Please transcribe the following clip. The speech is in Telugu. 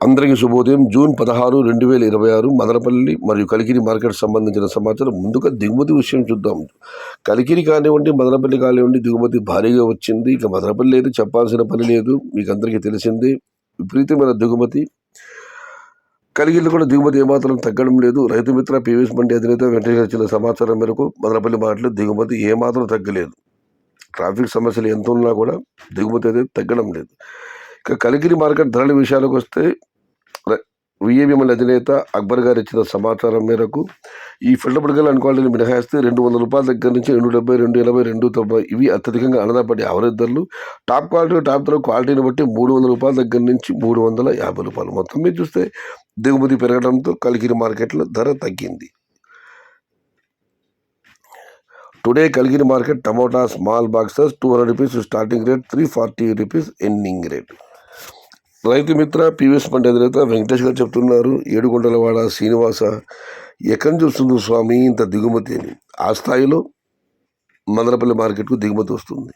అందరికీ శుభోదయం. జూన్ 16, 2026 మదనపల్లి మరియు కలికిరి మార్కెట్ సంబంధించిన సమాచారం. ముందుగా దిగుమతి విషయం చూద్దాం. కలికిరి కానివ్వండి, మదనపల్లి కానివ్వండి, దిగుమతి భారీగా వచ్చింది. ఇక మదనపల్లి అయితే చెప్పాల్సిన పని లేదు, మీకు అందరికీ తెలిసిందే. విపరీతమైన దిగుమతి. కలికిరిలో కూడా దిగుమతి ఏమాత్రం తగ్గడం లేదు. రైతు మిత్ర పీవీఎస్ మండి అధినేత వెంకటేశ్వర ఇచ్చిన సమాచారం మేరకు మదనపల్లి మార్కెట్లో దిగుమతి ఏమాత్రం తగ్గలేదు. ట్రాఫిక్ సమస్యలు ఎంత ఉన్నా కూడా దిగుమతి అయితే తగ్గడం లేదు. ఇక కలికిరి మార్కెట్ ధరల విషయాలకు వస్తే విఏబిఎంఎల్ అధినేత అక్బర్ గారు ఇచ్చిన సమాచారం మేరకు ఈ ఫిల్టర్ గల్ అండ్ క్వాలిటీని మినహాయిస్తే ₹200 దగ్గర నుంచి 270, 280, 290 ఇవి అత్యధికంగా అన్నదప్పటి యావరేజ్ ధరలు. టాప్ క్వాలిటీ, టాప్ ధర క్వాలిటీని బట్టి ₹300 దగ్గర నుంచి ₹350. మొత్తం మీద చూస్తే దిగుమతి పెరగడంతో కలికిరి మార్కెట్లో ధర తగ్గింది. Today Kalikiri market tomato small boxes ₹200 starting rate, ₹340 ending rate. Rythu Mitra PVS మండి అధినేత వెంకటేష్ గారు చెప్తున్నారు, ఏడుగుంటలవాడ శ్రీనివాస ఎక్కడి నుంచి వస్తుంది స్వామి ఇంత దిగుమతి అని. ఆ స్థాయిలో మదనపల్లి మార్కెట్కు దిగుమతి వస్తుంది.